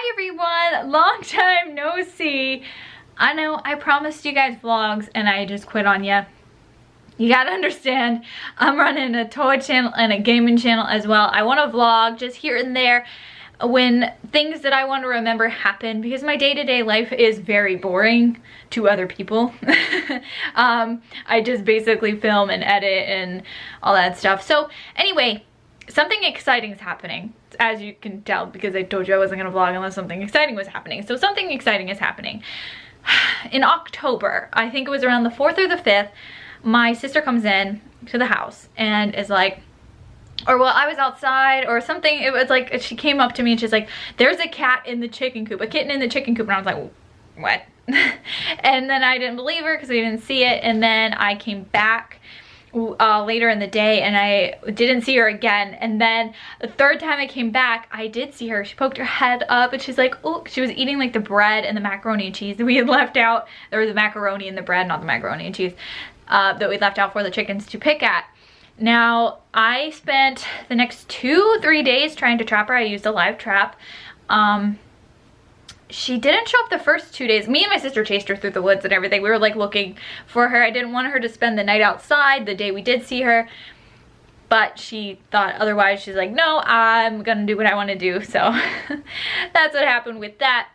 Hi everyone, long time no see. I know I promised you guys vlogs and I just quit on you. You gotta understand, I'm running a toy channel and a gaming channel as well. I want to vlog just here and there when things that I want to remember happen, because my day-to-day life is very boring to other people. I just basically film and edit and all that stuff. So anyway, something exciting is happening, as you can tell, because I told you I wasn't gonna vlog unless something exciting was happening. So something exciting is happening. In October, I think it was around the 4th or the 5th, my sister comes in to the house and is like, or well, I was outside or something. It was like, she came up to me and she's like, there's a cat in the chicken coop, a kitten in the chicken coop. And I was like, what? And then I didn't believe her because we didn't see it. And then I came back later in the day and I didn't see her again. And then the third time I came back, I did see her. She poked her head up and she's like, oh, she was eating like the bread and the macaroni and cheese that we had left out. There was the macaroni in the bread, not the macaroni and cheese, that we left out for the chickens to pick at. Now, I spent the next 2-3 days trying to trap her. I used a live trap. She didn't show up the first 2 days. Me and my sister chased her through the woods and everything. We were like looking for her. I didn't want her to spend the night outside the day we did see her, but she thought otherwise. She's like, no, I'm gonna do what I want to do. So that's what happened with that.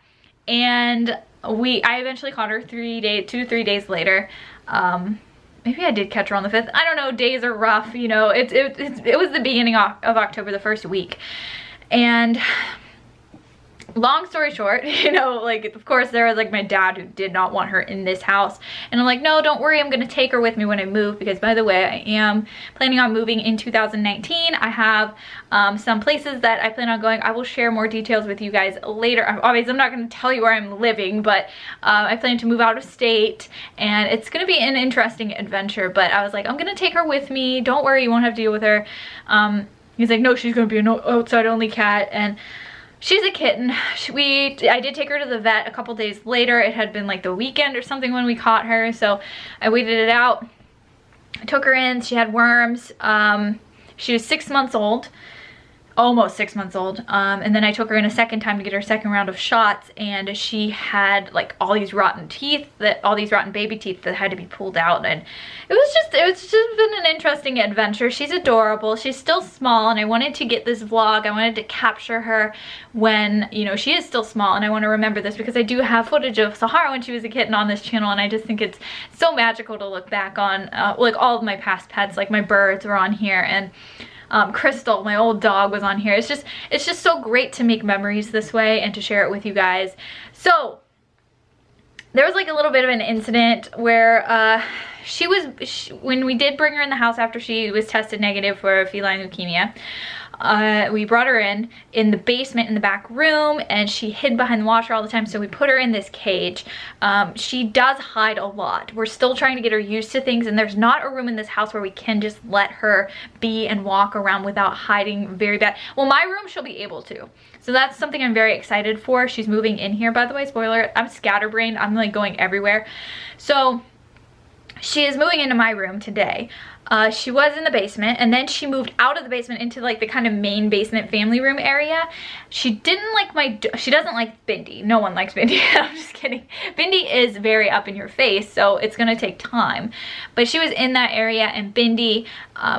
And I eventually caught her 2 to 3 days later. Maybe I did catch her on the 5th. I don't know, days are rough, you know. It was the beginning of October, the first week. And long story short, you know, like, of course there was like my dad who did not want her in this house. And I'm like, no, don't worry, I'm gonna take her with me when I move, because by the way, I am planning on moving in 2019. I have some places that I plan on going. I will share more details with you guys later. Obviously, I'm not gonna tell you where I'm living, but I plan to move out of state and it's gonna be an interesting adventure. But I was like, I'm gonna take her with me. Don't worry, you won't have to deal with her. He's like, no, she's gonna be an outside only cat. And she's a kitten. I did take her to the vet a couple days later. It had been like the weekend or something when we caught her, so I waited it out. I took her in. She had worms. She was 6 months old, almost 6 months old. And then I took her in a second time to get her second round of shots, and she had like all these rotten teeth, all these rotten baby teeth that had to be pulled out. And it's just been an interesting adventure. She's adorable. She's still small, and I wanted to get this vlog. I wanted to capture her when, you know, she is still small, and I want to remember this because I do have footage of Sahara when she was a kitten on this channel, and I just think it's so magical to look back on. Like all of my past pets, like my birds were on here, and Crystal, my old dog, was on here. It's just so great to make memories this way and to share it with you guys. So there was like a little bit of an incident where when we did bring her in the house after she was tested negative for feline leukemia, we brought her in the basement in the back room, and she hid behind the washer all the time, so we put her in this cage. She does hide a lot. We're still trying to get her used to things, and there's not a room in this house where we can just let her be and walk around without hiding very bad. Well, my room she'll be able to. So that's something I'm very excited for. She's moving in here, by the way. Spoiler, I'm scatterbrained. I'm like going everywhere. So she is moving into my room today. She was in the basement, and then she moved out of the basement into like the kind of main basement family room area. She didn't like she doesn't like Bindi. No one likes Bindi. I'm just kidding. Bindi is very up in your face, so it's gonna take time. But she was in that area, and Bindi,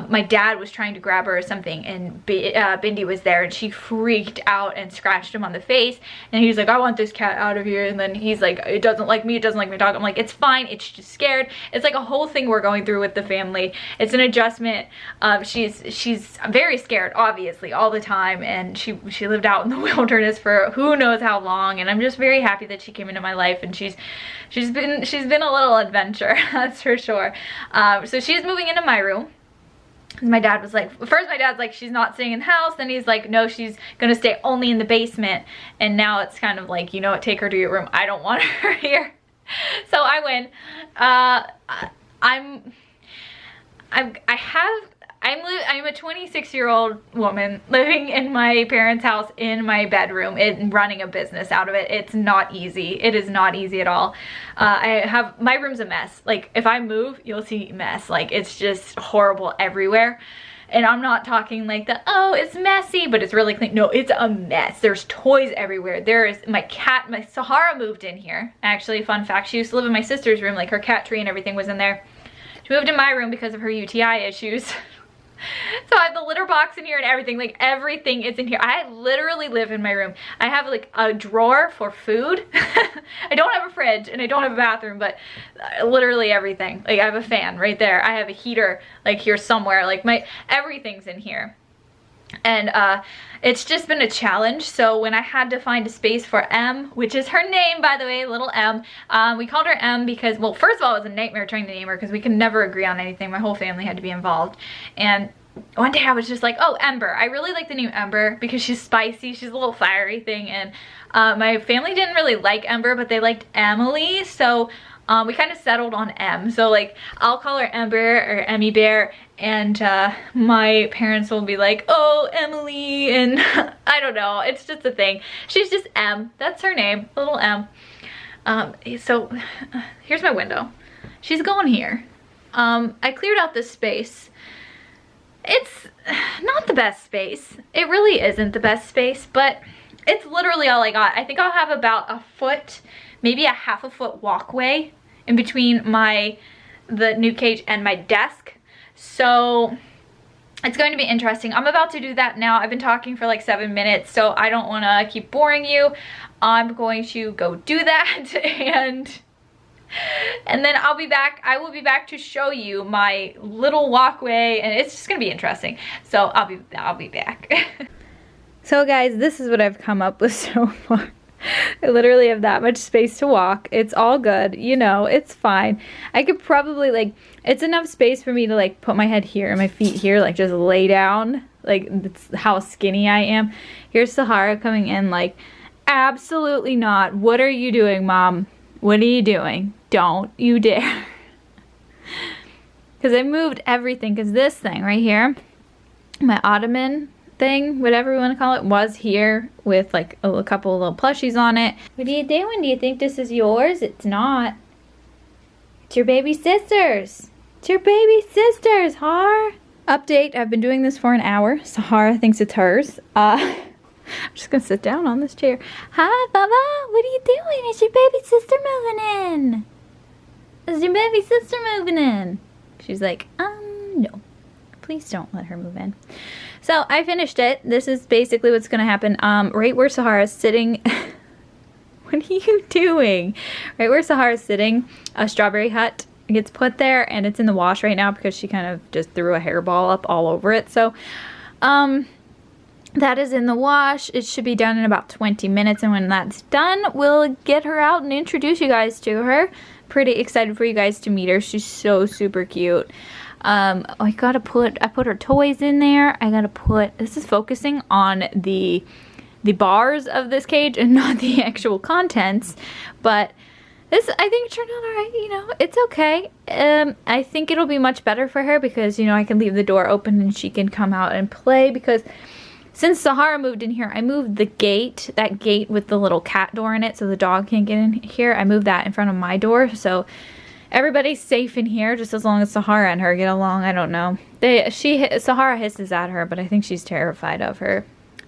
my dad was trying to grab her or something, and Bindi was there, and she freaked out and scratched him on the face. And he's like, I want this cat out of here. And then he's like, it doesn't like me, it doesn't like my dog. I'm like, it's fine, it's just scared. It's like a whole thing we're going through with the family. It's an adjustment. She's very scared, obviously, all the time, and she lived out in the wilderness for who knows how long. And I'm just very happy that she came into my life, and she's been a little adventure, that's for sure. So she's moving into my room. My dad was like, first my dad's like, she's not staying in the house. Then he's like, no, she's gonna stay only in the basement. And now it's kind of like, you know what, take her to your room. I don't want her here. So I win. I'm a 26-year-old woman living in my parents' house in my bedroom and running a business out of it. It's not easy. It is not easy at all. My room's a mess. Like, if I move, you'll see mess. Like, it's just horrible everywhere. And I'm not talking like the, oh, it's messy, but it's really clean. No, it's a mess. There's toys everywhere. There is my cat, my Sahara moved in here. Actually, fun fact, she used to live in my sister's room, like her cat tree and everything was in there. She moved in my room because of her UTI issues. So I have the litter box in here and everything, like everything is in here. I literally live in my room. I have like a drawer for food. I don't have a fridge and I don't have a bathroom, but literally everything. Like I have a fan right there. I have a heater like here somewhere. Like everything's in here. And it's just been a challenge. So when I had to find a space for M, which is her name, by the way, little M, we called her M because, well, first of all, it was a nightmare trying to name her because we could never agree on anything. My whole family had to be involved. And one day I was just like, oh, Ember. I really like the name Ember because she's spicy. She's a little fiery thing. And my family didn't really like Ember, but they liked Emily. So we kind of settled on M. So like I'll call her Ember or Emmy Bear, and my parents will be like, oh, Emily, and I don't know, it's just a thing. She's just M. That's her name, little M. So here's my window. She's going here. I cleared out this space. It's not the best space. It really isn't the best space, but it's literally all I got. I think I'll have about a foot, maybe a half a foot walkway in between the new cage and my desk. So it's going to be interesting. I'm about to do that now. I've been talking for like 7 minutes, so I don't want to keep boring you. I'm going to go do that and then I'll be back. I will be back to show you my little walkway, and it's just gonna be interesting. So I'll be back. So guys, this is what I've come up with so far. I literally have that much space to walk. It's all good, you know, it's fine. I could probably, like, it's enough space for me to like put my head here and my feet here, like just lay down. Like, that's how skinny I am. Here's Sahara coming in like, absolutely not. What are you doing, Mom? What are you doing? Don't you dare. Because I moved everything, because this thing right here, my ottoman thing, whatever we want to call it, was here with like a couple of little plushies on it. What are you doing? Do you think this is yours? It's not. It's your baby sister's. It's your baby sister's, Har. Update, I've been doing this for an hour. Sahara thinks it's hers. I'm just gonna sit down on this chair. Hi, Baba. What are you doing? Is your baby sister moving in? Is your baby sister moving in? She's like, no. Please don't let her move in. So I finished it. This is basically what's gonna happen. Right where Sahara's sitting. What are you doing? Right where Sahara's sitting, a strawberry hut gets put there, and it's in the wash right now because she kind of just threw a hairball up all over it. So, that is in the wash. It should be done in about 20 minutes, and when that's done, we'll get her out and introduce you guys to her. Pretty excited for you guys to meet her. She's so super cute. I put her toys in there. This is focusing on the bars of this cage and not the actual contents, but this, I think, turned out alright. You know, it's okay. I think it'll be much better for her because, you know, I can leave the door open and she can come out and play, because since Sahara moved in here, I moved the gate, that gate with the little cat door in it so the dog can't get in here. I moved that in front of my door, so everybody's safe in here just as long as Sahara and her get along. I don't know. Sahara hisses at her, but I think she's terrified of her.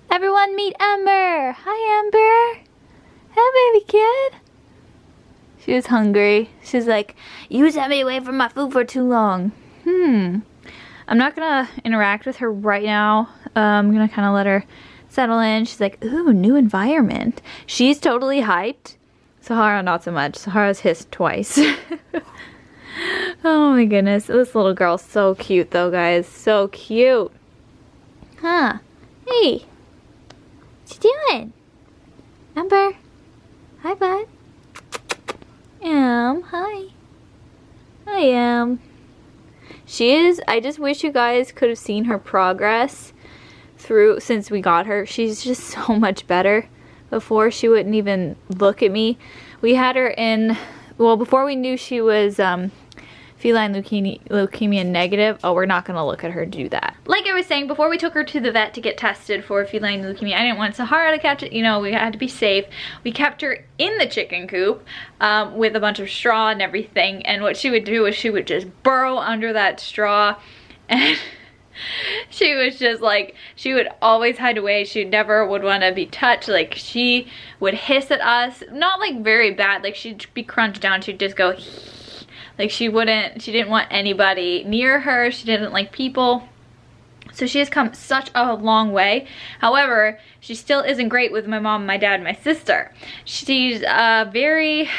Everyone meet Ember. Hi, Ember. Hi, baby kid. She was hungry. She's like, you sent me away from my food for too long. I'm not gonna interact with her right now. I'm gonna kind of let her settle in. She's like, ooh, new environment. She's totally hyped. Sahara, not so much. Sahara's hissed twice. Oh my goodness. This little girl's so cute though, guys. So cute. Huh. Hey. What you doing? Ember. Hi, bud. Hi. Hi, I just wish you guys could have seen her progress since we got her. She's just so much better. Before, she wouldn't even look at me. We had her in, well, before we knew she was feline leukemia negative. Oh, we're not gonna look at her do that. Like I was saying, before we took her to the vet to get tested for feline leukemia, I didn't want Sahara to catch it. You know, we had to be safe. We kept her in the chicken coop with a bunch of straw and everything. And what she would do is she would just burrow under that straw, and She was just like, she would always hide away. She never would want to be touched. Like, she would hiss at us, not like very bad, like she'd be crunched down, she'd just go like, she didn't want anybody near her. She didn't like people. So she has come such a long way. However, she still isn't great with my mom, my dad, and my sister. She's very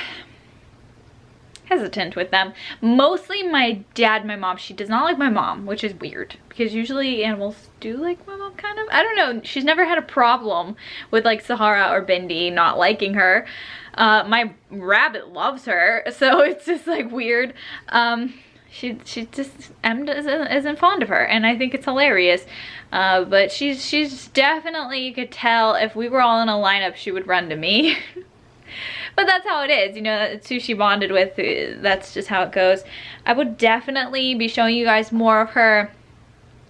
hesitant with them. Mostly my dad, my mom. She does not like my mom, which is weird because usually animals do like my mom, kind of. I don't know. She's never had a problem with like Sahara or Bindi not liking her. My rabbit loves her, so it's just like weird. She just isn't fond of her, and I think it's hilarious. But she's definitely, you could tell if we were all in a lineup, she would run to me. But that's how it is, you know, it's who she bonded with. That's just how it goes. I would definitely be showing you guys more of her.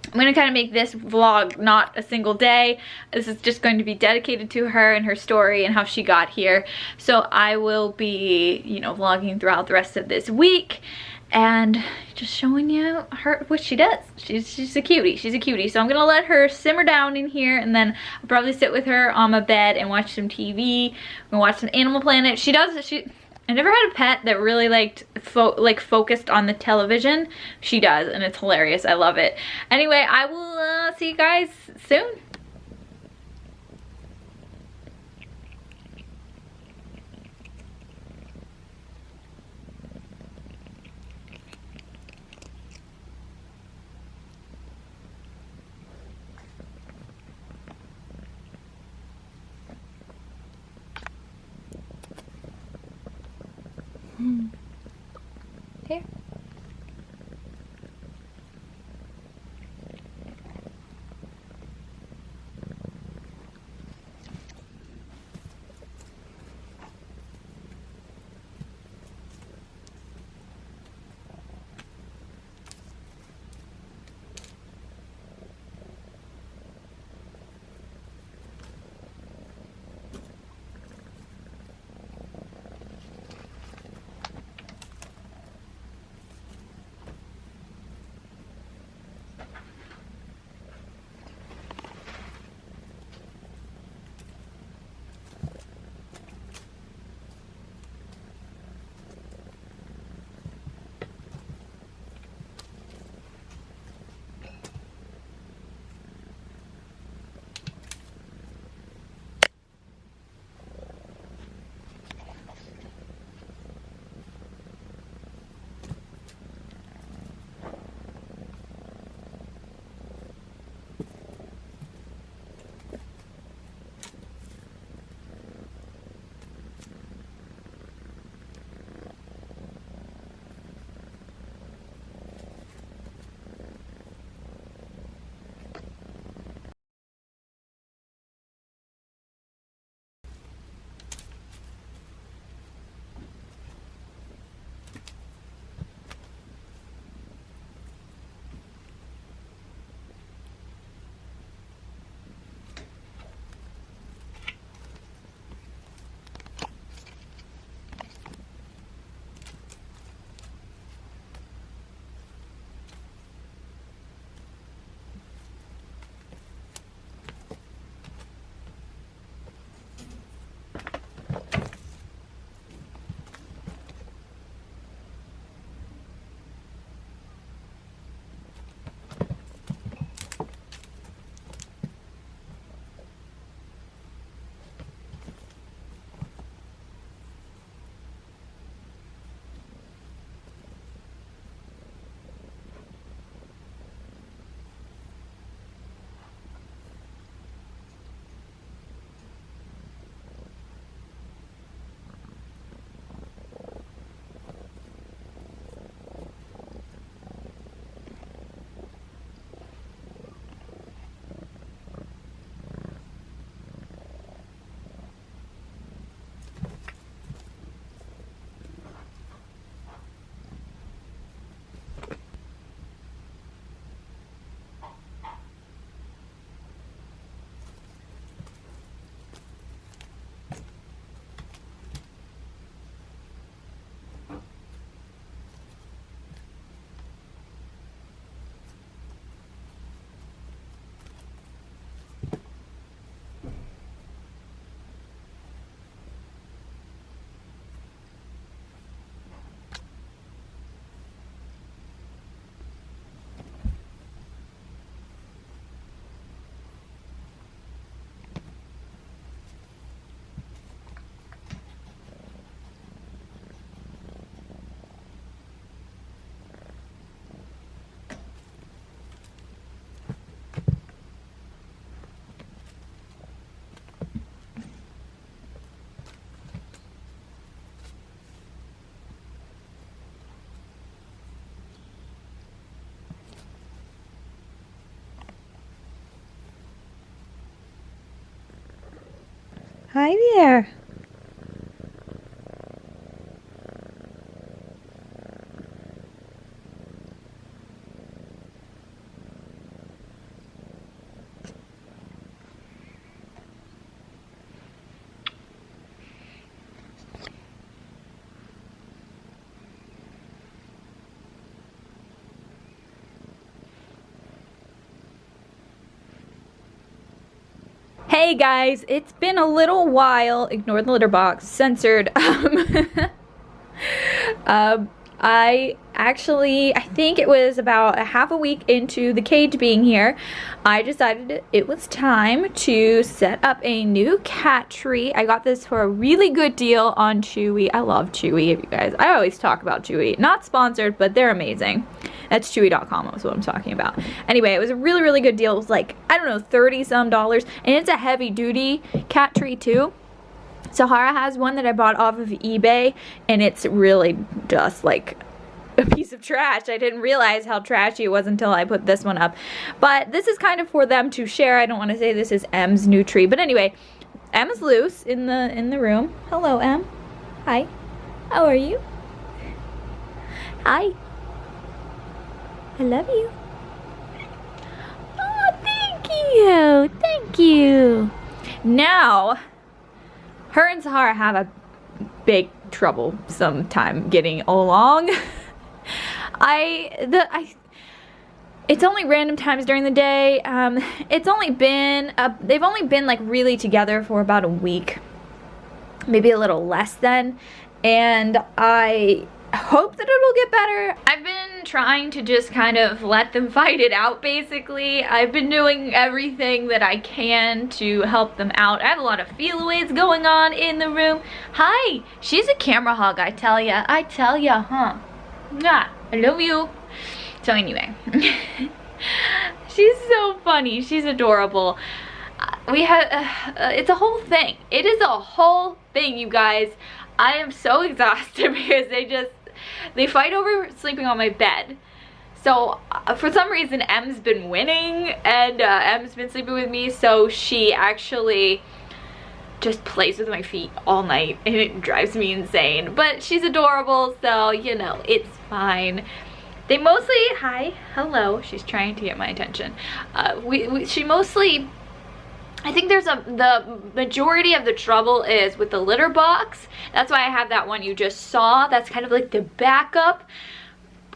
I'm going to kind of make this vlog not a single day. This is just going to be dedicated to her and her story and how she got here. So I will be, you know, vlogging throughout the rest of this week and just showing you her what she does. She's a cutie. She's a cutie. So I'm gonna let her simmer down in here, and then I'll probably sit with her on my bed and watch some TV. I'm gonna watch some Animal Planet. I never had a pet that really focused on the television. She does, and it's hilarious. I love it. Anyway, I will see you guys soon. Here. Hi there. Hey guys, it's been a little while. Ignore the litter box. Censored. I think it was about a half a week into the cage being here, I decided it was time to set up a new cat tree. I got this for a really good deal on Chewy. I love Chewy, you guys. I always talk about Chewy. Not sponsored, but they're amazing. That's Chewy.com is what I'm talking about. Anyway, it was a really, really good deal. It was like, I don't know, 30 some dollars. And it's a heavy duty cat tree too. Sahara has one that I bought off of eBay, and it's really just like a piece of trash. I didn't realize how trashy it was until I put this one up. But this is kind of for them to share. I don't want to say this is M's new tree. But anyway, M is loose in the room. Hello, M. Hi. How are you? Hi. I love you. Oh, thank you. Thank you. Now, her and Sahara have a big trouble sometime getting along. It's only random times during the day. It's only been, they've only been like really together for about a week, maybe a little less than, and I hope that it'll get better. I've been trying to just kind of let them fight it out, basically. I've been doing everything that I can to help them out. I have a lot of feelaways going on in the room. Hi, she's a camera hog, I tell ya, huh? Yeah, I love you. So anyway, she's so funny, she's adorable. We have, it's a whole thing. It is a whole thing, you guys. I am so exhausted because they fight over sleeping on my bed. So for some reason M's been winning and M's been sleeping with me, so she actually just plays with my feet all night and it drives me insane. But she's adorable, so you know, it's fine. They mostly, hi, hello, she's trying to get my attention. She mostly, I think the majority of the trouble is with the litter box. That's why I have that one you just saw. That's kind of like the backup.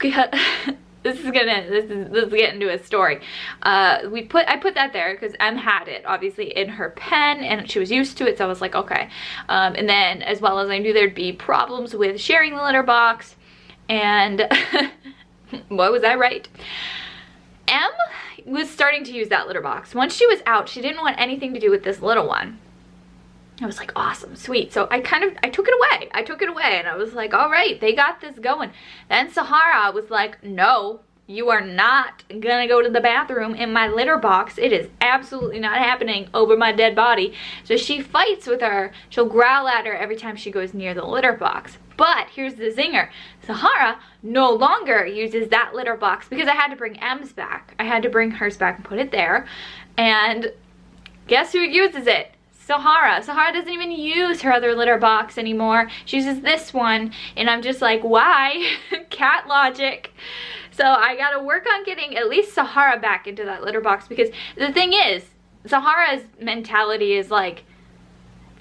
This is getting into a story. I put that there because M had it obviously in her pen and she was used to it, so I was like, okay. And then as well as I knew there'd be problems with sharing the litter box, and what was I right? M was starting to use that litter box. Once she was out, she didn't want anything to do with this little one. I was like, awesome, sweet. So I took it away and I was like, all right, they got this going. Then Sahara was like, no, you are not gonna go to the bathroom in my litter box. It is absolutely not happening over my dead body. So she fights with her. She'll growl at her every time she goes near the litter box. But here's the zinger. Sahara no longer uses that litter box because I had to bring M's back. I had to bring hers back and put it there. And guess who uses it? Sahara. Sahara doesn't even use her other litter box anymore. She uses this one. And I'm just like, why? Cat logic. So I gotta work on getting at least Sahara back into that litter box, because the thing is, Sahara's mentality is like,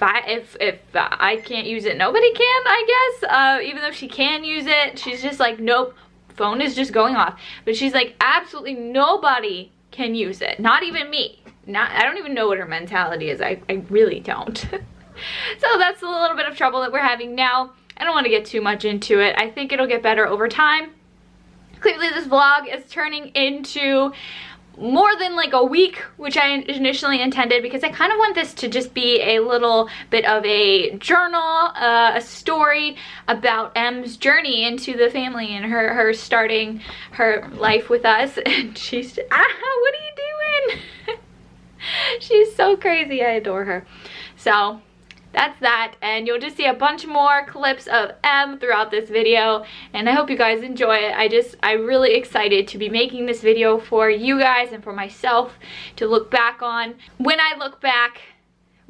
if I can't use it, nobody can, I guess. Even though she can use it, she's just like, nope, phone is just going off. But she's like, absolutely nobody can use it, not even me. I don't even know what her mentality is. I really don't. So that's a little bit of trouble that we're having now. I don't want to get too much into it. I think it'll get better over time. Clearly this vlog is turning into more than like a week, which I initially intended, because I kind of want this to just be a little bit of a journal, a story about M's journey into the family and her starting her life with us. And she's, what are you doing? She's so crazy. I adore her. So that's that, and you'll just see a bunch more clips of M throughout this video, and I hope you guys enjoy it. I'm really excited to be making this video for you guys and for myself to look back on. When I look back,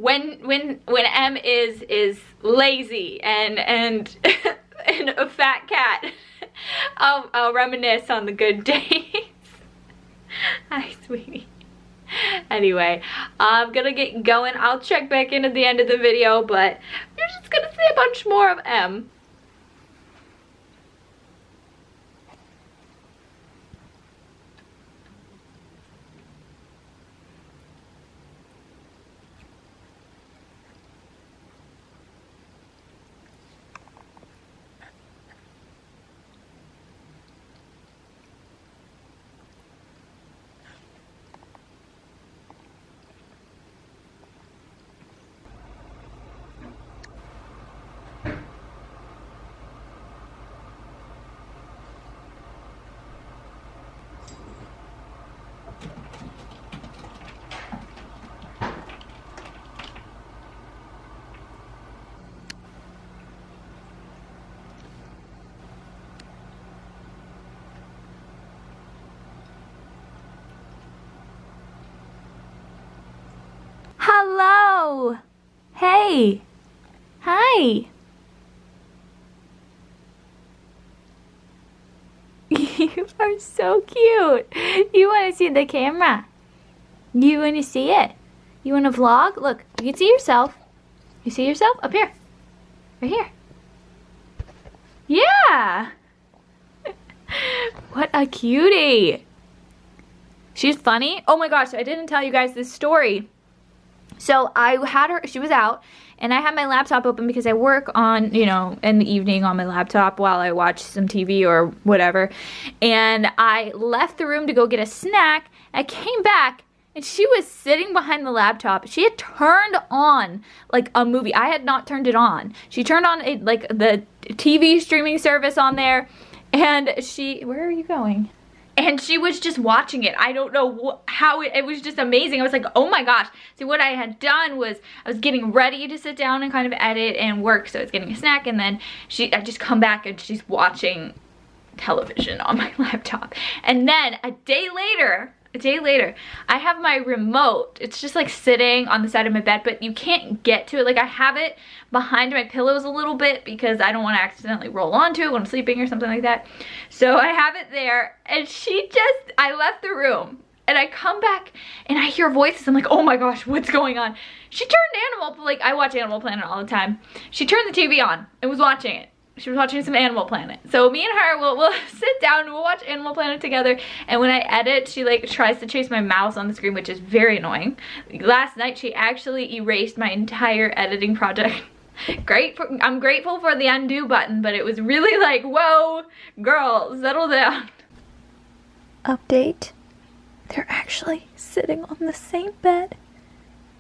when M is lazy and and a fat cat, I'll reminisce on the good days. Hi, sweetie. Anyway, I'm gonna get going. I'll check back in at the end of the video, but you're just gonna see a bunch more of M. Hello. Hey. Hi. You are so cute. You want to see the camera? You want to see it? You want to vlog? Look, you can see yourself. You see yourself? Up here. Right here. Yeah. What a cutie. She's funny. Oh my gosh, I didn't tell you guys this story. So I had her, she was out, and I had my laptop open because I work on, you know, in the evening on my laptop while I watch some TV or whatever. And I left the room to go get a snack. I came back and she was sitting behind the laptop. She had turned on like a movie. I had not turned it on. She turned on like the TV streaming service on there, and she, where are you going? And she was just watching it. I don't know how it was just amazing. I was like, oh my gosh. See, what I had done was I was getting ready to sit down and kind of edit and work. So I was getting a snack, and then I just come back and she's watching television on my laptop. And then a day later, I have my remote. It's just like sitting on the side of my bed, but you can't get to it. Like, I have it behind my pillows a little bit because I don't want to accidentally roll onto it when I'm sleeping or something like that. So I have it there, and I left the room and I come back and I hear voices. I'm like, oh my gosh, what's going on? She turned I watch Animal Planet all the time. She turned the TV on and was watching it. She was watching some Animal Planet. So me and her we'll sit down and we'll watch Animal Planet together. And when I edit, she like tries to chase my mouse on the screen, which is very annoying. Last night she actually erased my entire editing project. I'm grateful for the undo button, but it was really like, whoa, girl, settle down. Update. They're actually sitting on the same bed,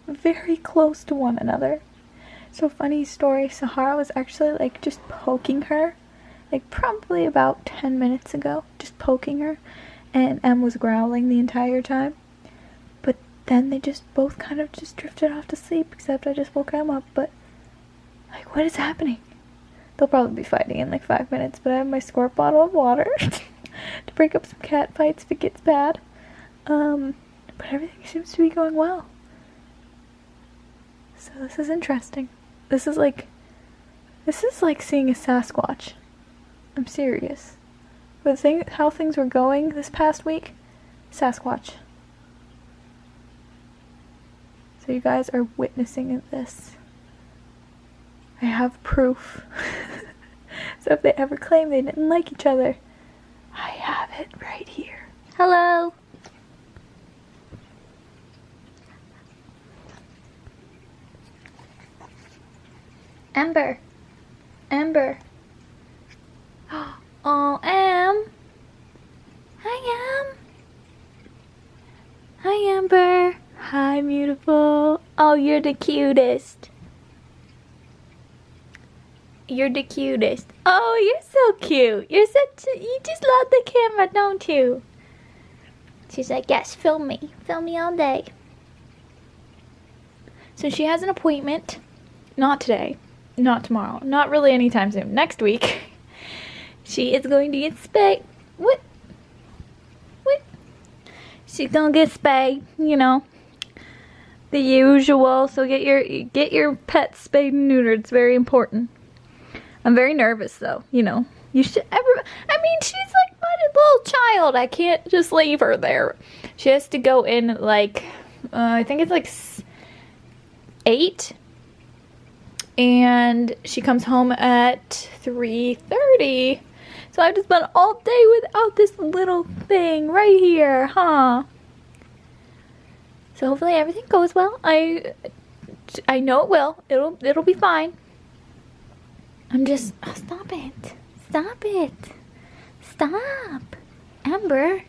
very close to one another. So funny story, Sahara was actually like just poking her, like probably about 10 minutes ago, just poking her, and Em was growling the entire time. But then they just both kind of just drifted off to sleep, except I just woke Em up. But like, what is happening? They'll probably be fighting in like 5 minutes, but I have my squirt bottle of water to break up some cat fights if it gets bad. But everything seems to be going well. So this is interesting. This is like seeing a Sasquatch. I'm serious. But how things were going this past week, Sasquatch. So you guys are witnessing this. I have proof. So if they ever claim they didn't like each other, I have it right here. Hello. Ember. Ember. Oh, Em. Hi, Em. Hi, Ember. Hi, beautiful. Oh, you're the cutest. You're the cutest. Oh, you're so cute. You just love the camera, don't you? She's like, yes, film me. Film me all day. So she has an appointment. Not today. Not tomorrow. Not really anytime soon. Next week. She is going to get spayed. What? She's gonna get spayed, you know. The usual. So get your pet spayed and neutered. It's very important. I'm very nervous though, you know. You should I mean, she's like my little child. I can't just leave her there. She has to go in like I think it's like 8. And she comes home at 3:30. So I have to spend all day without this little thing right here, huh? So hopefully everything goes well. I know it will. It'll be fine. I'm just stop it. Stop it. Stop. Ember.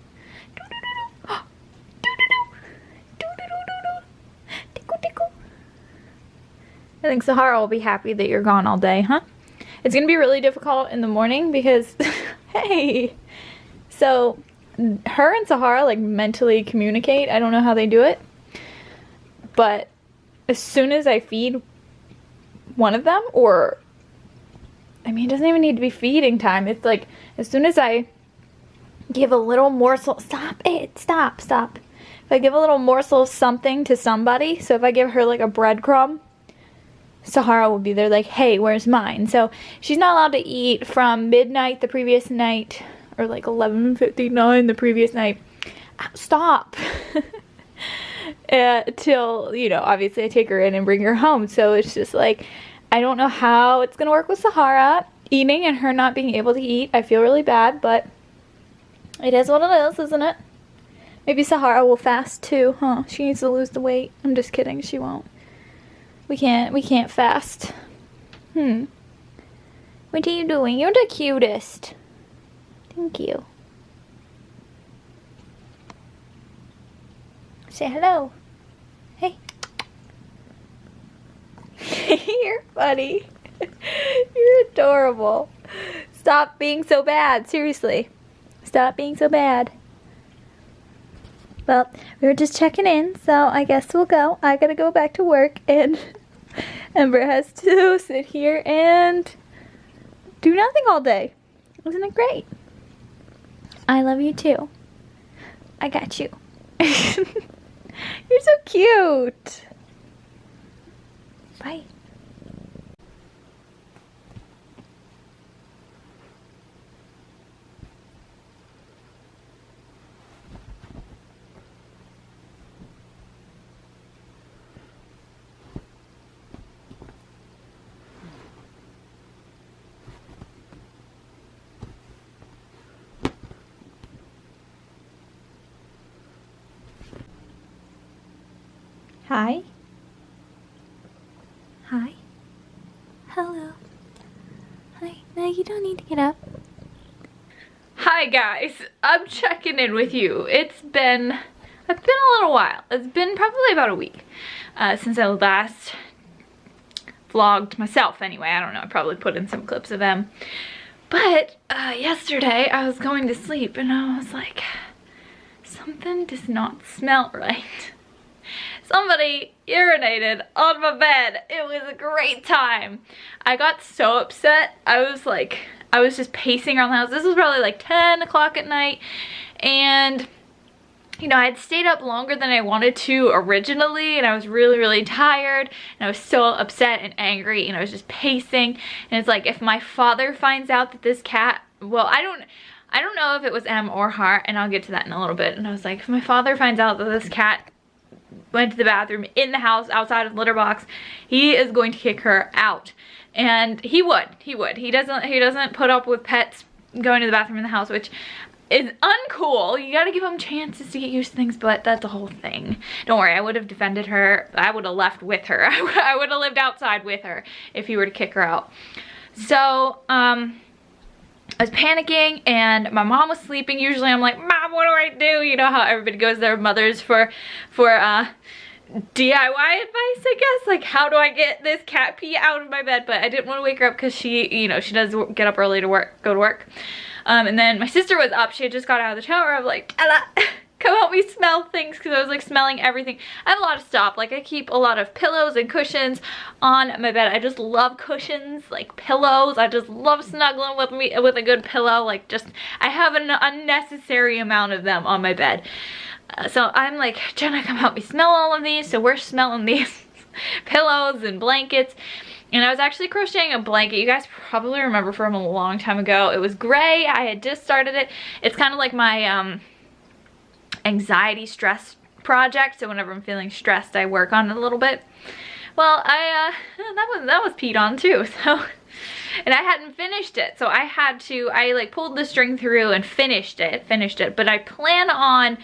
I think Sahara will be happy that you're gone all day, huh? It's gonna be really difficult in the morning because, hey. So, her and Sahara like mentally communicate. I don't know how they do it. But as soon as I feed one of them, or, I mean, it doesn't even need to be feeding time. It's like, as soon as I give a little morsel, stop it, stop. If I give a little morsel of something to somebody, so if I give her like a breadcrumb, Sahara will be there like, hey, where's mine? So she's not allowed to eat from midnight the previous night, or like 11:59 the previous night. Stop. Till, you know, obviously I take her in and bring her home. So it's just like, I don't know how it's gonna work with Sahara eating and her not being able to eat. I feel really bad, but it is what it is, isn't it? Maybe Sahara will fast too, huh? She needs to lose the weight. I'm just kidding, she won't. We can't fast. What are you doing? You're the cutest. Thank you. Say hello. Hey. You're funny. You're adorable. Stop being so bad. Seriously. Stop being so bad. Well, we were just checking in, so I guess we'll go. I gotta go back to work, and Ember has to sit here and do nothing all day. Isn't it great? I love you too. I got you. You're so cute. Bye. Hi. Hi. Hello. Hi. No, you don't need to get up. Hi guys, I'm checking in with you. It's been a little while. It's been probably about a week since I last vlogged myself anyway. I don't know, I probably put in some clips of them. But yesterday I was going to sleep and I was like, something does not smell right. Somebody urinated on my bed. It was a great time. I got so upset. I was just pacing around the house. This was probably like 10 o'clock at night. And, you know, I had stayed up longer than I wanted to originally. And I was really, really tired. And I was so upset and angry. And I was just pacing. And it's like, if my father finds out that this cat, well, I don't know if it was Em or Har. And I'll get to that in a little bit. And I was like, if my father finds out that this cat went to the bathroom in the house outside of the litter box, he is going to kick her out. And he would. He doesn't put up with pets going to the bathroom in the house, which is uncool. You gotta give him chances to get used to things, but that's the whole thing. Don't worry, I would have defended her. I would have left with her. I would have lived outside with her if he were to kick her out. So, I was panicking and my mom was sleeping. Usually I'm like, Mom, what do I do? You know how everybody goes to their mothers for DIY advice, I guess. Like, how do I get this cat pee out of my bed? But I didn't want to wake her up because she, you know, she does get up early to go to work. And then my sister was up. She had just got out of the shower. I'm like, Ella, come help me smell things, because I was like smelling everything. I have a lot of stuff. Like, I keep a lot of pillows and cushions on my bed. I just love cushions, like pillows. I just love snuggling with a good pillow. Like, just, I have an unnecessary amount of them on my bed. So I'm like, Jenna, come help me smell all of these. So we're smelling these pillows and blankets. And I was actually crocheting a blanket. You guys probably remember from a long time ago. It was gray. I had just started it. It's kind of like my anxiety stress project. So whenever I'm feeling stressed, I work on it a little bit. Well, that was peed on too. So, and I hadn't finished it. So I like pulled the string through and finished it. But I plan on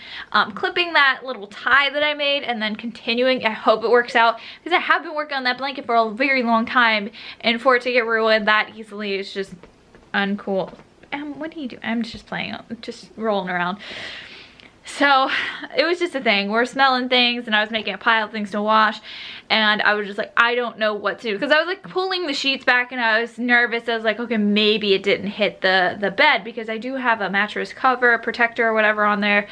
clipping that little tie that I made and then continuing. I hope it works out because I have been working on that blanket for a very long time, and for it to get ruined that easily is just uncool. What are you doing? I'm just playing, just rolling around. So it was just a thing. We're smelling things and I was making a pile of things to wash, and I was just like, I don't know what to do, because I was like pulling the sheets back and I was nervous. I was like, okay, maybe it didn't hit the bed, because I do have a mattress cover, a protector or whatever on there.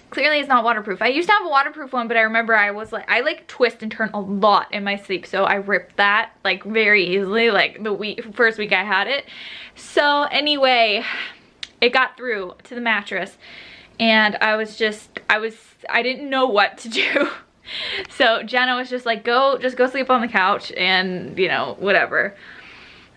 Clearly it's not waterproof. I used to have a waterproof one, but I remember I like twist and turn a lot in my sleep, so I ripped that like very easily, like the first week I had it. So anyway, it got through to the mattress, and I didn't know what to do. So Jenna was just like, just go sleep on the couch and, you know, whatever.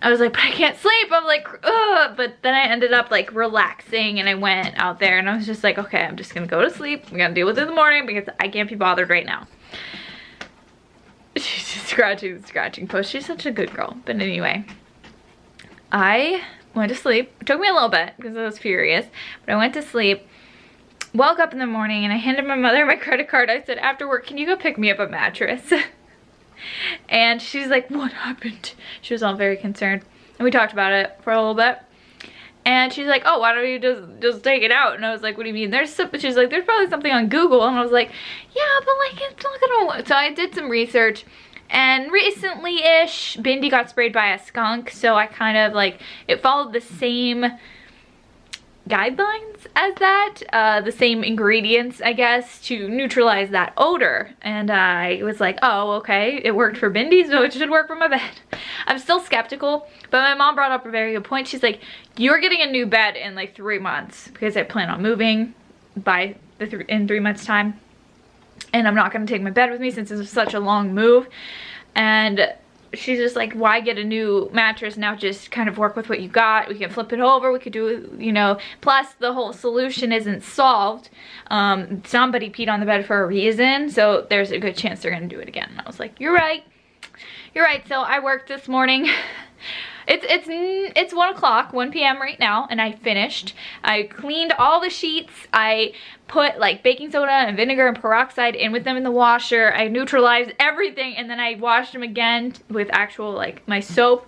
I was like, but I can't sleep. I'm like, ugh. But then I ended up like relaxing, and I went out there and I was just like, okay, I'm just gonna go to sleep. I'm gonna deal with it in the morning because I can't be bothered right now. She's just scratching the scratching post. She's such a good girl. But anyway, I went to sleep. It took me a little bit because I was furious, but I went to sleep, woke up in the morning, and I handed my mother my credit card. I said, after work, can you go pick me up a mattress? And she's like, what happened? She was all very concerned, and we talked about it for a little bit, and she's like, oh, why don't you just take it out? And I was like, what do you mean? She's like, there's probably something on Google. And I was like, yeah, but like it's not gonna. So I did some research. And recently-ish, Bindi got sprayed by a skunk, so I kind of like, it followed the same guidelines as that, the same ingredients, I guess, to neutralize that odor. And I was like, oh, okay, it worked for Bindi, so it should work for my bed. I'm still skeptical, but my mom brought up a very good point. She's like, you're getting a new bed in like 3 months, because I plan on moving in 3 months' time. And I'm not going to take my bed with me since it's such a long move. And she's just like, why get a new mattress now? Just kind of work with what you got. We can flip it over. We could do, you know, plus the whole solution isn't solved. Somebody peed on the bed for a reason, so there's a good chance they're going to do it again. And I was like, you're right. You're right. So I worked this morning. It's 1 o'clock, 1 p.m. right now, and I finished. I cleaned all the sheets. I put like baking soda and vinegar and peroxide in with them in the washer. I neutralized everything, and then I washed them again with actual like my soap.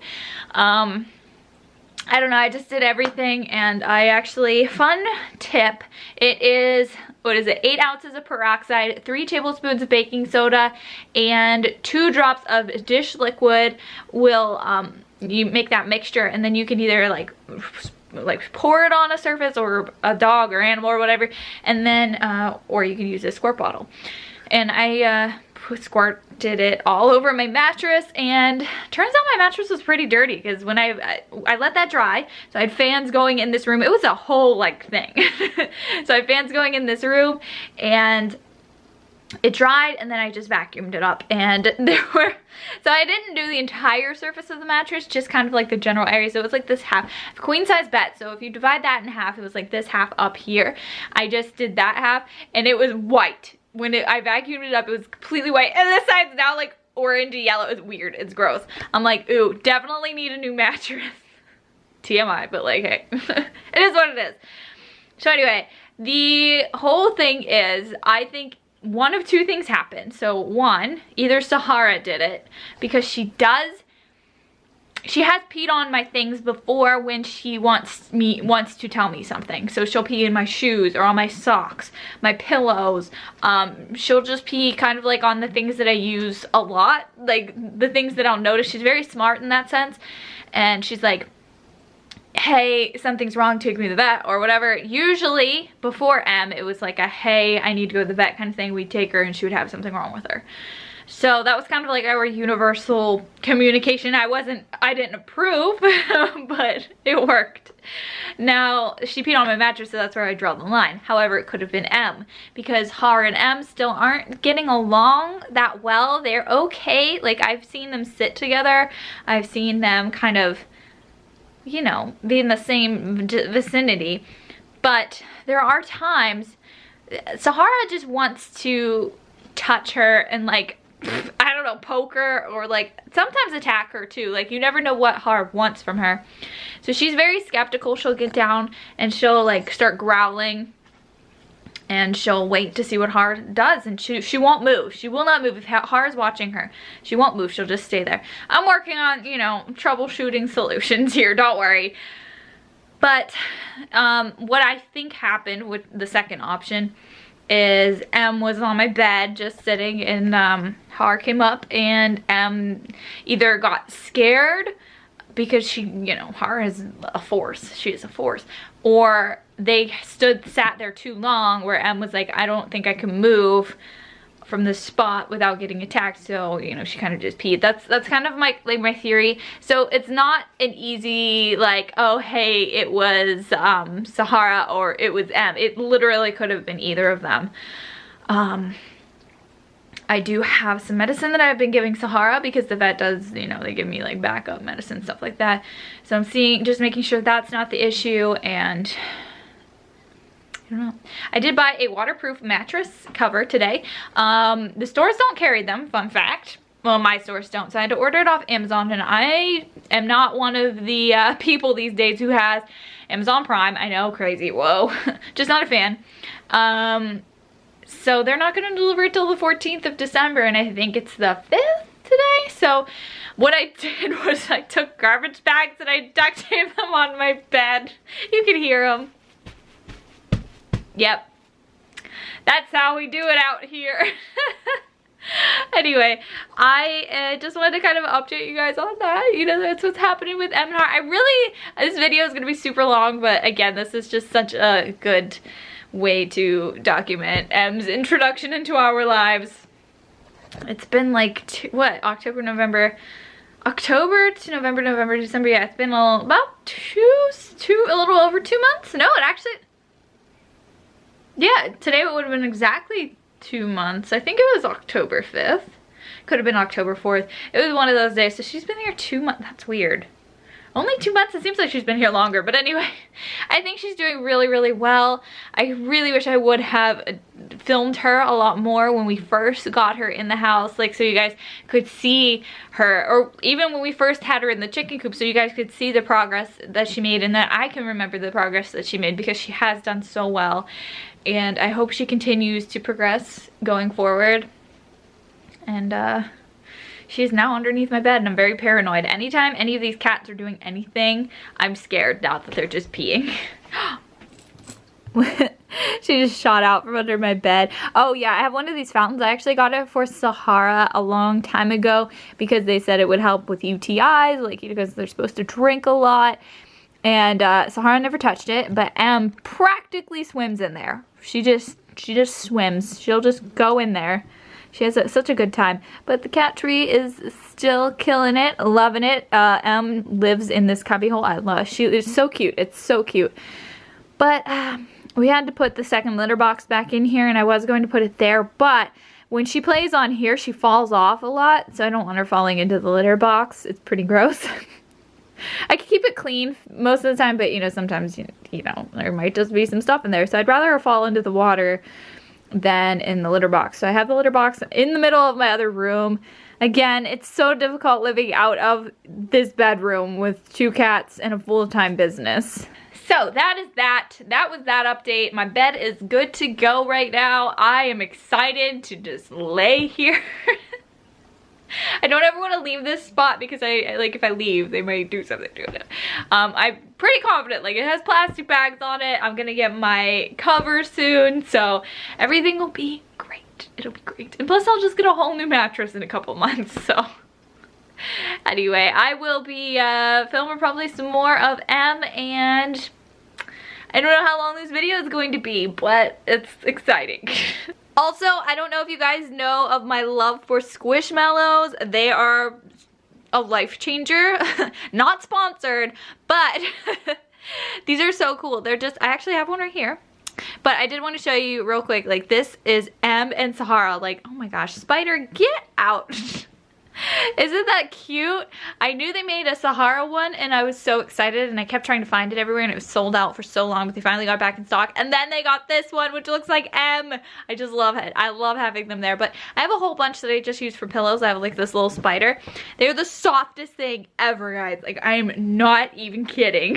I don't know, I just did everything, and I actually, fun tip, it is, what is it, 8 ounces of peroxide, 3 tablespoons of baking soda, and 2 drops of dish liquid will, you make that mixture, and then you can either like pour it on a surface or a dog or animal or whatever, and then or you can use a squirt bottle. And I squirted it all over my mattress, and turns out my mattress was pretty dirty, because when I let that dry, so I had fans going in this room. It was a whole like thing. So I had fans going in this room, and it dried, and then I just vacuumed it up, and so I didn't do the entire surface of the mattress, just kind of like the general area. So it was like this half, queen size bed, so if you divide that in half, it was like this half up here. I just did that half, and it was white. When I vacuumed it up, it was completely white, and this side's now like orangey yellow. It's weird, it's gross. I'm like, ooh, definitely need a new mattress. TMI, but like, hey, it is what it is. So anyway, the whole thing is, I think one of 2 things happened. So one, either Sahara did it, because she has peed on my things before when she wants to tell me something. So she'll pee in my shoes or on my socks, my pillows. She'll just pee kind of like on the things that I use a lot, like the things that I'll notice. She's very smart in that sense, and she's like, hey, something's wrong, take me to the vet or whatever. Usually before M, it was like a, hey, I need to go to the vet kind of thing. We'd take her and she would have something wrong with her. So that was kind of like our universal communication. I didn't approve, but it worked. Now, she peed on my mattress, so that's where I draw the line. However, it could have been M, because Har and M still aren't getting along that well. They're okay. Like, I've seen them sit together. I've seen them kind of, you know, be in the same vicinity. But there are times Sahara just wants to touch her and, like, I don't know, poke her, or like sometimes attack her too. Like, you never know what Har wants from her. So she's very skeptical. She'll get down and she'll like start growling, and she'll wait to see what Har does, and she won't move. She will not move. If Har is watching her, she won't move. She'll just stay there. I'm working on, you know, troubleshooting solutions here, don't worry. But what I think happened with the second option is M was on my bed just sitting, and Har came up, and M either got scared because she, you know, Har is a force. She is a force. Or they sat there too long where M was like, I don't think I can move from this spot without getting attacked, so, you know, she kind of just peed. That's kind of my theory. So it's not an easy like, oh hey, it was Sahara or it was M. It literally could have been either of them. I do have some medicine that I've been giving Sahara, because the vet does, you know, they give me like backup medicine, stuff like that. So I'm just making sure that's not the issue. And I don't know. I did buy a waterproof mattress cover today. The stores don't carry them, fun fact. Well, my stores don't, so I had to order it off Amazon, and I am not one of the people these days who has Amazon Prime. I know, crazy, whoa. Just not a fan. So they're not gonna deliver it till the 14th of December, and I think it's the 5th today. So what I did was I took garbage bags and I duct taped them on my bed. You can hear them. Yep, that's how we do it out here. Anyway, I just wanted to kind of update you guys on that. You know, that's what's happening with M and Har. This video is going to be super long, but again, this is just such a good way to document M's introduction into our lives. It's been like, October to November, December. Yeah, it's been about a little over 2 months. No, it actually, yeah, today it would have been exactly 2 months. I think it was October 5th. Could have been October 4th. It was one of those days. So she's been here 2 months. That's weird. Only 2 months? It seems like she's been here longer. But anyway, I think she's doing really, really well. I really wish I would have filmed her a lot more when we first got her in the house. Like, so you guys could see her. Or even when we first had her in the chicken coop, so you guys could see the progress that she made. And that I can remember the progress that she made, because she has done so well. And I hope she continues to progress going forward. And she's now underneath my bed, and I'm very paranoid. Anytime any of these cats are doing anything, I'm scared now that they're just peeing. She just shot out from under my bed. Oh yeah, I have one of these fountains. I actually got it for Sahara a long time ago, because they said it would help with UTIs, like, because they're supposed to drink a lot. And Sahara never touched it, but Em practically swims in there. She just swims. She'll just go in there. She has such a good time. But the cat tree is still killing it, loving it. Em lives in this cubbyhole. I love. She is so cute. It's so cute. But we had to put the second litter box back in here, and I was going to put it there. But when she plays on here, she falls off a lot, so I don't want her falling into the litter box. It's pretty gross. I can keep it clean most of the time, but you know, sometimes, you know, there might just be some stuff in there. So I'd rather her fall into the water than in the litter box. So I have the litter box in the middle of my other room. Again, it's so difficult living out of this bedroom with 2 cats and a full-time business. So that is that. That was that update. My bed is good to go right now. I am excited to just lay here. I don't ever want to leave this spot, because if I leave, they might do something to it. I'm pretty confident. Like, it has plastic bags on it. I'm gonna get my cover soon, so everything will be great. It'll be great. And plus, I'll just get a whole new mattress in a couple months, so. Anyway, I will be filming probably some more of M, and I don't know how long this video is going to be, but it's exciting. Also, I don't know if you guys know of my love for Squishmallows. They are a life changer. Not sponsored, but these are so cool. They're just, I actually have one right here. But I did want to show you real quick, like this is Em and Sahara. Like, oh my gosh, Spider, get out. Isn't that cute? I knew they made a Sahara one and I was so excited and I kept trying to find it everywhere and it was sold out for so long, but they finally got back in stock. And then they got this one, which looks like Em. I just love it. I love having them there. But I have a whole bunch that I just use for pillows. I have like this little spider. They're the softest thing ever, guys. Like, I'm not even kidding.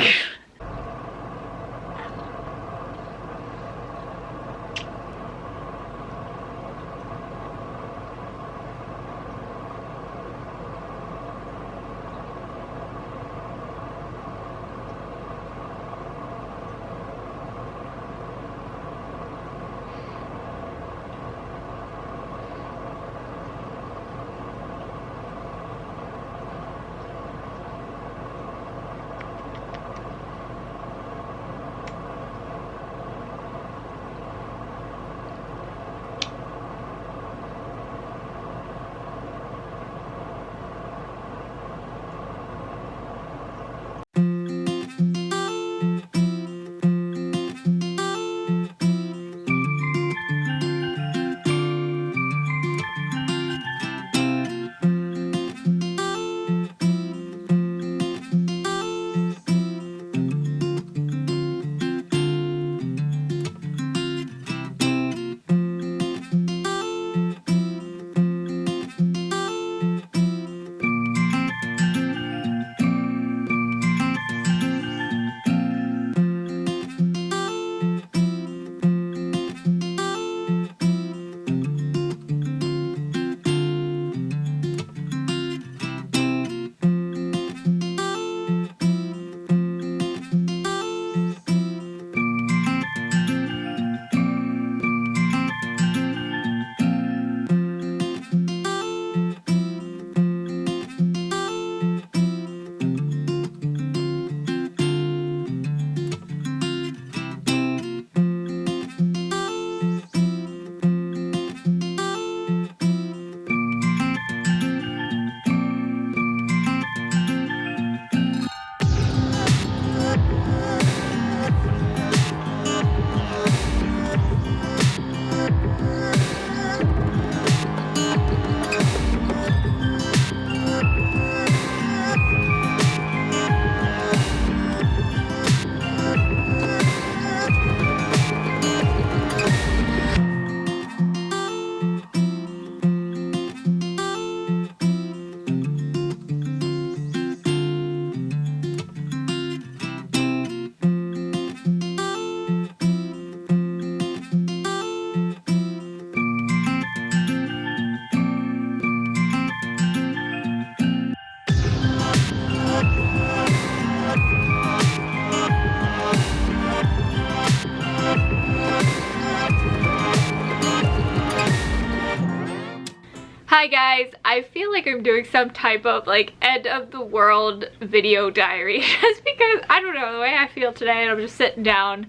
Hi guys, I feel like I'm doing some type of like end of the world video diary just because I don't know the way I feel today and I'm just sitting down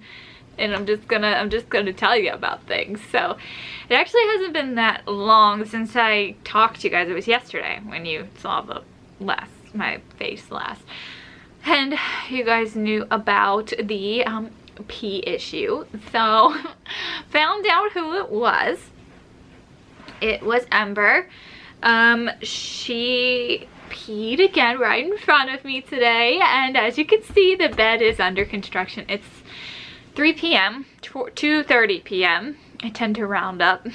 and I'm just gonna tell you about things. So it actually hasn't been that long since I talked to you guys. It was yesterday when you saw my face last. And you guys knew about the pee issue. So found out who it was. It was Ember. She peed again right in front of me today, and as you can see, the bed is under construction. It's 3 p.m. 2:30 p.m. I tend to round up.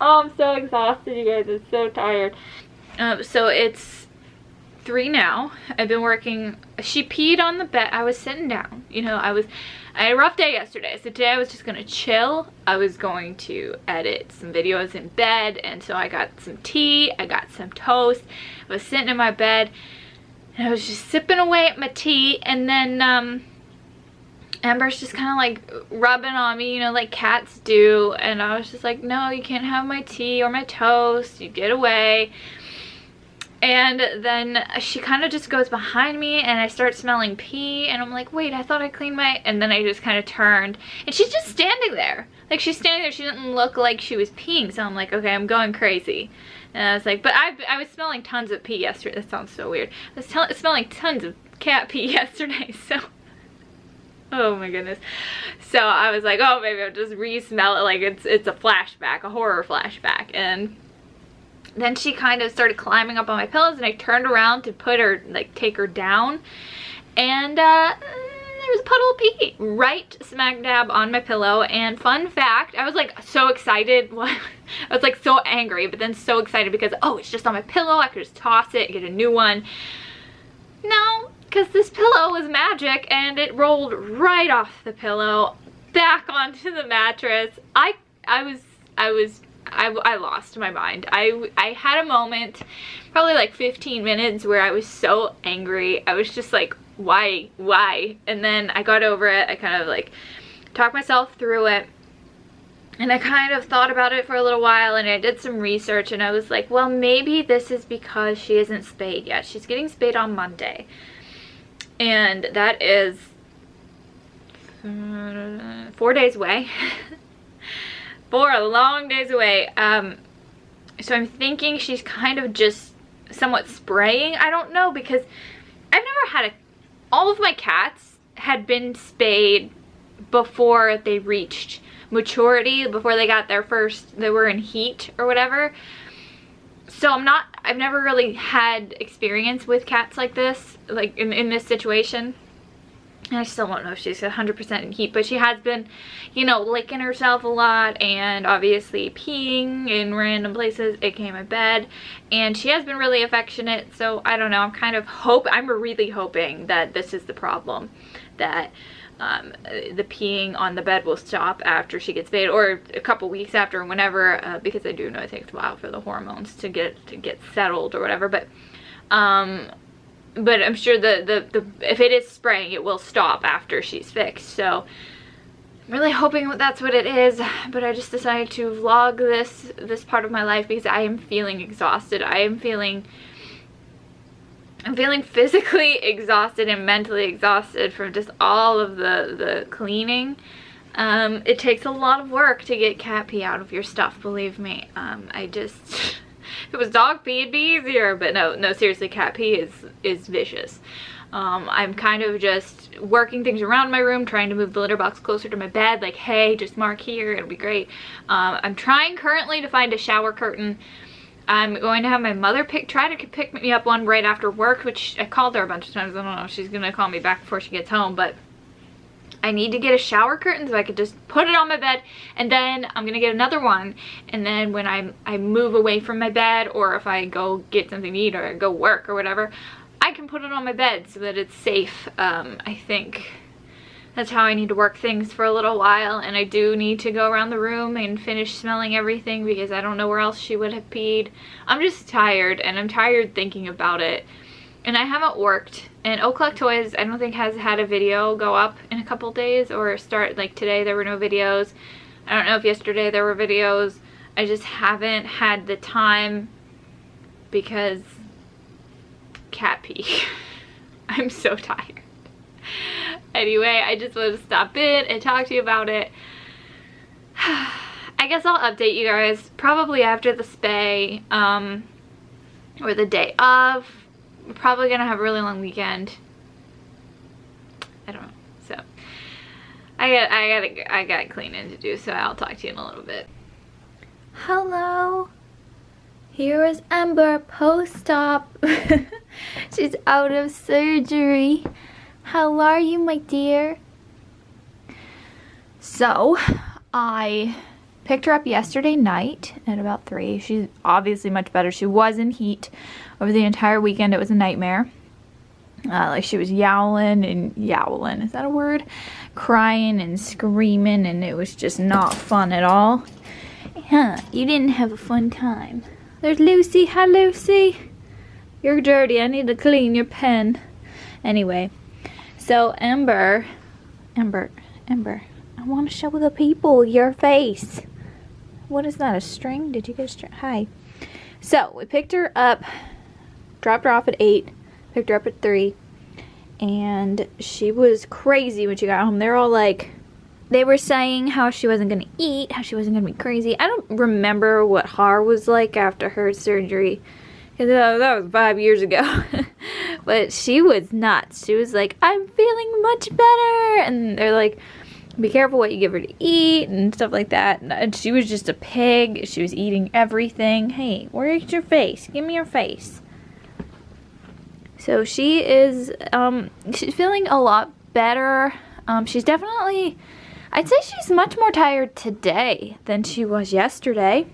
Oh, I'm so exhausted, you guys. I'm so tired. So it's 3 now. I've been working. She peed on the bed. I was sitting down. You know, I had a rough day yesterday, so today I was just gonna chill. I was going to edit some videos in bed, and so I got some tea, I got some toast. I was sitting in my bed and I was just sipping away at my tea, and then Ember's just kind of like rubbing on me, you know, like cats do, and I was just like, no, you can't have my tea or my toast, you get away. And then she kind of just goes behind me and I start smelling pee and I'm like, wait, I thought I cleaned my, and then I just kind of turned and she's just standing there. Like she's standing there, she didn't look like she was peeing, so I'm like, okay, I'm going crazy. And I was like, but I was smelling tons of pee yesterday. That sounds so weird. I was smelling tons of cat pee yesterday, so. Oh my goodness. So I was like, oh, maybe I'll just re-smell it like it's a flashback, a horror flashback. And then she kind of started climbing up on my pillows and I turned around to put her, like take her down. And there was a puddle of pee right smack dab on my pillow. And fun fact, I was like so excited. I was like so angry, but then so excited because, oh, it's just on my pillow. I could just toss it, get a new one. No, because this pillow was magic and it rolled right off the pillow back onto the mattress. I lost my mind. I had a moment, probably like 15 minutes, where I was so angry. I was just like, why? And then I got over it. I kind of like talked myself through it. And I kind of thought about it for a little while and I did some research and I was like, well, maybe this is because she isn't spayed yet. She's getting spayed on Monday. And that is 4 days away. 4 long days away. So I'm thinking she's kind of just somewhat spraying. I don't know, because I've never had all of my cats had been spayed before they reached maturity, before they got their first, they were in heat or whatever. So I've never really had experience with cats like this, like in this situation. And I still don't know if she's 100% in heat, but she has been, you know, licking herself a lot and obviously peeing in random places, aka my bed. And she has been really affectionate, so I don't know, I'm really hoping that this is the problem, that the peeing on the bed will stop after she gets spayed, or a couple weeks after, whenever, because I do know it takes a while for the hormones to get settled or whatever. But I'm sure if it is spraying, it will stop after she's fixed. So I'm really hoping that's what it is. But I just decided to vlog this part of my life because I am feeling exhausted. I'm feeling physically exhausted and mentally exhausted from just all of the cleaning. It takes a lot of work to get cat pee out of your stuff, believe me. If it was dog pee, it'd be easier, but no, seriously, cat pee is vicious. I'm kind of just working things around my room, trying to move the litter box closer to my bed, like, hey, just mark here, it'll be great. I'm trying currently to find a shower curtain. I'm going to have my mother try to pick me up one right after work, which I called her a bunch of times. I don't know if she's gonna call me back before she gets home, but I need to get a shower curtain so I could just put it on my bed, and then I'm gonna get another one, and then when I move away from my bed, or if I go get something to eat or go work or whatever, I can put it on my bed so that it's safe. I think that's how I need to work things for a little while, and I do need to go around the room and finish smelling everything because I don't know where else she would have peed. I'm just tired, and I'm tired thinking about it. And I haven't worked, and Ohcluck Toys I don't think has had a video go up in a couple days, or start, like today there were no videos. I don't know if yesterday there were videos. I just haven't had the time because cat pee. I'm so tired. Anyway, I just wanted to stop in and talk to you about it. I guess I'll update you guys probably after the spay, or the day of. We're probably gonna have a really long weekend. I don't know. So I got cleaning to do, so I'll talk to you in a little bit. Hello. Here is Ember post-op. She's out of surgery. How are you, my dear? So, I picked her up yesterday night at about 3. She's obviously much better. She was in heat over the entire weekend. It was a nightmare. Like she was yowling, is that a word? Crying and screaming, and it was just not fun at all. Huh, you didn't have a fun time. There's Lucy. Hi, Lucy. You're dirty. I need to clean your pen. Anyway, so Ember, I want to show the people your face. What is that, a string? Did you get a string? Hi. So, we picked her up dropped her off at 8, picked her up at 3, and she was crazy when she got home. They're all like, they were saying how she wasn't gonna eat, how she wasn't gonna be crazy. I don't remember what Har was like after her surgery, because that was 5 years ago. But she was nuts. She was like, I'm feeling much better. And they're like, be careful what you give her to eat and stuff like that. And she was just a pig. She was eating everything. Hey, where's your face? Give me your face. So she is, she's feeling a lot better. She's definitely, I'd say she's much more tired today than she was yesterday.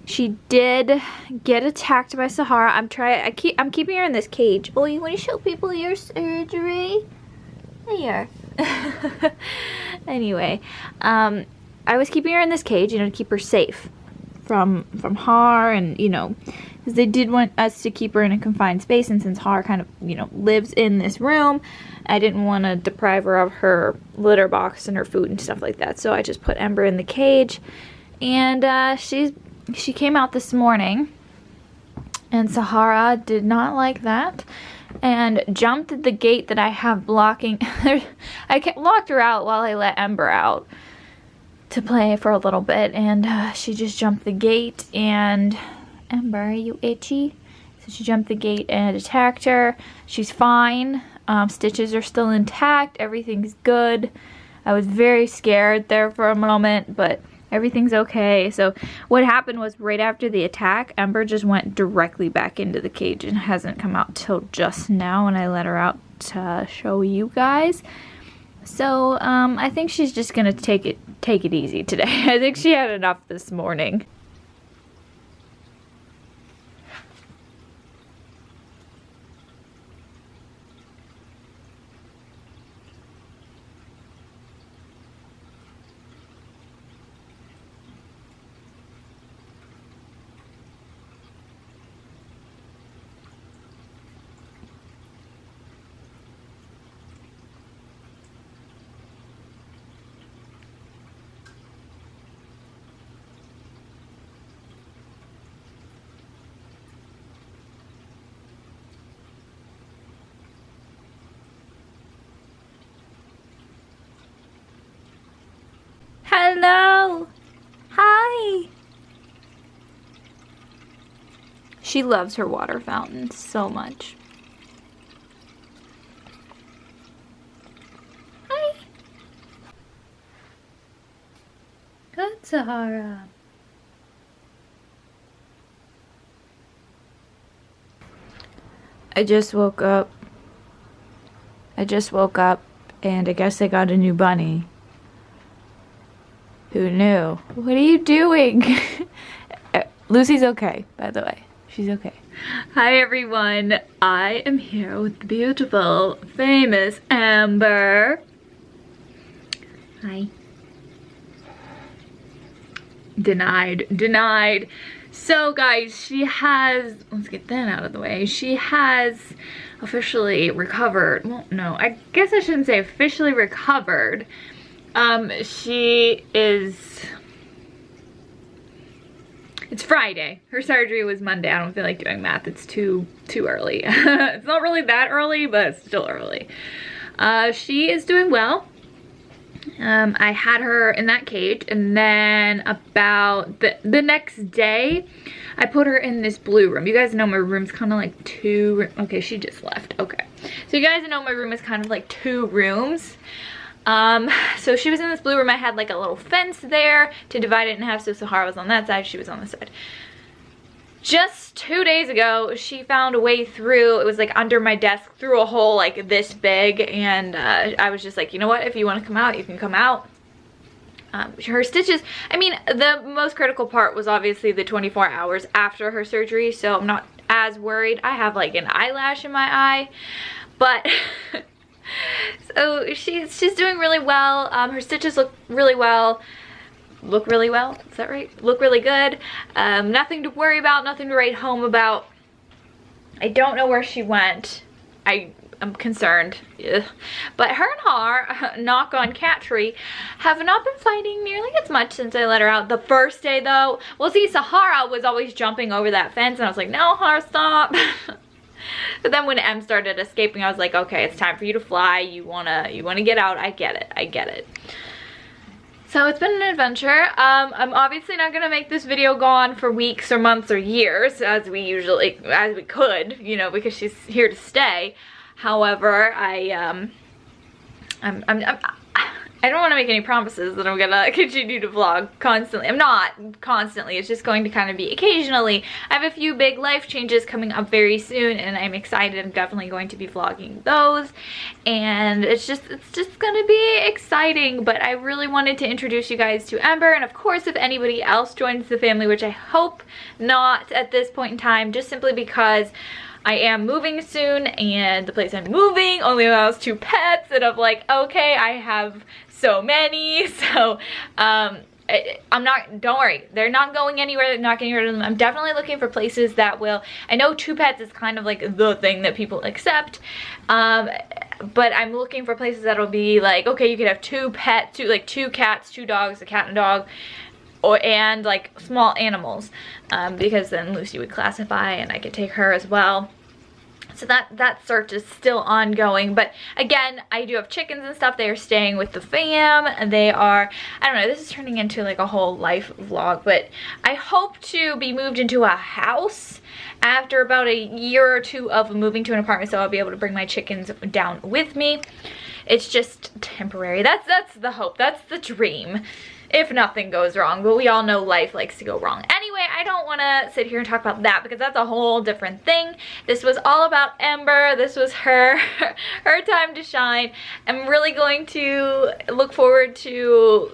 She did get attacked by Sahara. I'm keeping her in this cage. Oh, you want to show people your surgery? Here. Anyway, I was keeping her in this cage, you know, to keep her safe from Har, and you know, because they did want us to keep her in a confined space, and since Har kind of, you know, lives in this room, I didn't want to deprive her of her litter box and her food and stuff like that. So I just put Ember in the cage, and she came out this morning, and Sahara did not like that and jumped at the gate that I have blocking. I locked her out while I let Ember out to play for a little bit, and she just jumped the gate. And Ember, are you itchy? So she jumped the gate and attacked her. She's fine. Stitches are still intact. Everything's good. I was very scared there for a moment, but everything's okay. So what happened was, right after the attack, Ember just went directly back into the cage and hasn't come out till just now, and I let her out to show you guys. So I think she's just gonna take it easy today. I think she had enough this morning. Hello! Hi! She loves her water fountain so much. Hi! Good, Sahara. I just woke up, and I guess I got a new bunny. Who knew? What are you doing? Lucy's okay, by the way. She's okay. Hi everyone. I am here with the beautiful, famous Ember. Hi. Denied. So guys, she has, let's get that out of the way. She has officially recovered. Well, no, I guess I shouldn't say officially recovered. She is, it's Friday. Her surgery was Monday. I don't feel like doing math. It's too early. It's not really that early, but it's still early. She is doing well. I had her in that cage, and then about the next day, I put her in this blue room. You guys know my room's kind of like okay, she just left. Okay. So you guys know my room is kind of like 2 rooms. So she was in this blue room. I had like a little fence there to divide it in half, so Sahara was on that side, she was on this side. Just 2 days ago, she found a way through. It was like under my desk, through a hole like this big, and I was just like, you know what, if you want to come out, you can come out. Her stitches, I mean, the most critical part was obviously the 24 hours after her surgery, so I'm not as worried. I have like an eyelash in my eye, but so she's doing really well. Her stitches look really well. Look really well, is that right? Look really good. Nothing to worry about, nothing to write home about. I don't know where she went. I'm concerned. Ugh. But her and Har, knock on cat tree, have not been fighting nearly as much since I let her out. The first day though, well see, Sahara was always jumping over that fence and I was like, no Har, stop. But then when Em started escaping, I was like, okay, it's time for you to fly. You wanna get out. I get it. So it's been an adventure. I'm obviously not gonna make this video go on for weeks or months or years as we could, you know, because she's here to stay. However, I don't want to make any promises that I'm gonna continue to vlog constantly. I'm not constantly, it's just going to kind of be occasionally. I have a few big life changes coming up very soon and I'm excited. I'm definitely going to be vlogging those and it's just gonna be exciting. But I really wanted to introduce you guys to Ember, and of course if anybody else joins the family, which I hope not at this point in time, just simply because I am moving soon and the place I'm moving only allows 2 pets and I'm like, okay, I have so many, so I'm not, don't worry, they're not going anywhere, they're not getting rid of them. I'm definitely looking for places that will, I know 2 pets is kind of like the thing that people accept, but I'm looking for places that'll be like, okay, you could have 2 pets, 2 cats, 2 dogs, a cat and a dog, and like small animals, because then Lucy would classify and I could take her as well. So that search is still ongoing. But again, I do have chickens and stuff. They are staying with the fam and they are, I don't know, this is turning into like a whole life vlog, but I hope to be moved into a house after about a year or 2 of moving to an apartment, so I'll be able to bring my chickens down with me. It's just temporary. That's the hope. That's the dream. If nothing goes wrong, but we all know life likes to go wrong. Anyway, I don't want to sit here and talk about that because that's a whole different thing. This was all about Ember. This was her time to shine. I'm really going to look forward to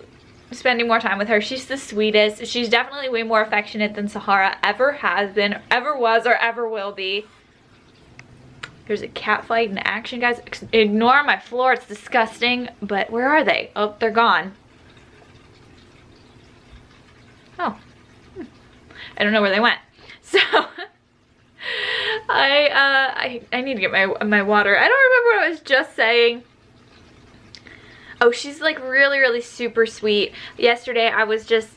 spending more time with her. She's the sweetest. She's definitely way more affectionate than Sahara ever has been, ever was, or ever will be. There's a cat fight in action, guys. Ignore my floor, it's disgusting. But where are they? Oh, they're gone. Oh, I don't know where they went. So I need to get my water. I don't remember what I was just saying. Oh, she's like really super sweet. Yesterday I was just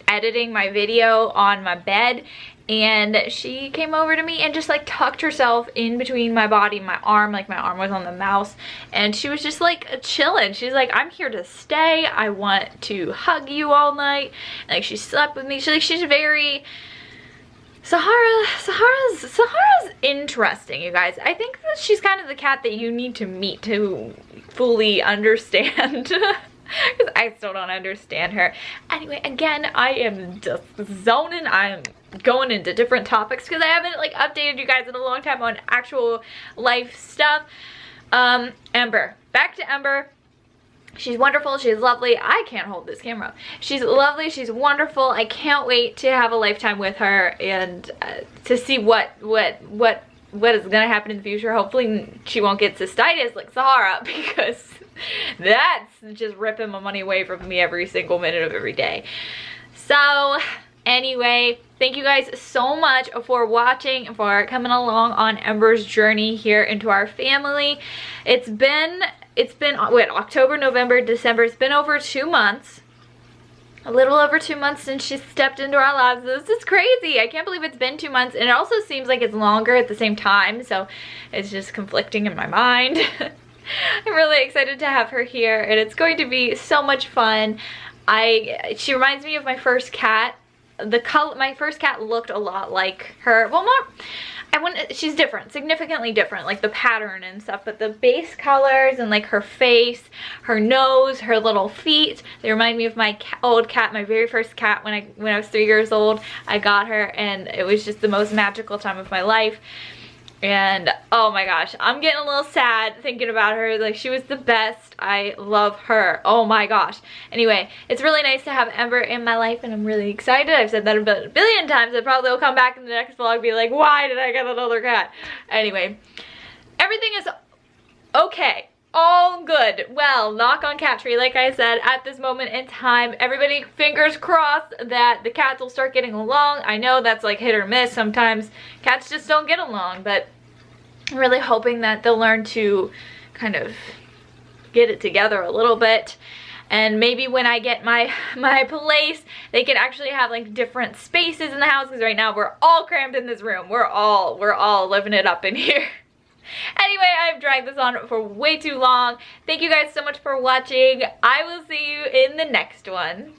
editing my video on my bed and she came over to me and just like tucked herself in between my body and my arm, like my arm was on the mouse, and she was just like chilling. She's like, I'm here to stay, I want to hug you all night. And, like, she slept with me. She's very Sahara's interesting, you guys. I think that she's kind of the cat that you need to meet to fully understand. Because I still don't understand her. Anyway, again, I am just zoning. I'm going into different topics because I haven't like updated you guys in a long time on actual life stuff. Ember. Back to Ember. She's wonderful. She's lovely. I can't hold this camera. She's lovely. She's wonderful. I can't wait to have a lifetime with her and to see what is gonna happen in the future. Hopefully she won't get cystitis like Sahara, because that's just ripping my money away from me every single minute of every day. So anyway, thank you guys so much for watching and for coming along on Ember's journey here into our family. It's been what, October, November, December. It's been over 2 months. A little over 2 months since she stepped into our lives. This is crazy. I can't believe it's been 2 months, and it also seems like it's longer at the same time, so it's just conflicting in my mind. I'm really excited to have her here, and it's going to be so much fun. She reminds me of my first cat. My first cat looked a lot like her. Well, she's different, significantly different, like the pattern and stuff, but the base colors and like her face, her nose, her little feet, they remind me of my old cat, my very first cat when I was 3 years old. I got her and it was just the most magical time of my life. And oh my gosh, I'm getting a little sad thinking about her. Like, she was the best. I love her. Oh my gosh. Anyway, it's really nice to have Ember in my life and I'm really excited. I've said that a billion times. I probably will come back in the next vlog and be like, why did I get another cat? Anyway, everything is okay. All good. Well, knock on cat tree, like I said, at this moment in time, everybody fingers crossed that the cats will start getting along. I know that's like hit or miss. Sometimes cats just don't get along, but I'm really hoping that they'll learn to kind of get it together a little bit. And maybe when I get my place, they can actually have like different spaces in the house, because right now we're all crammed in this room. We're all living it up in here. Anyway, I've dragged this on for way too long. Thank you guys so much for watching. I will see you in the next one.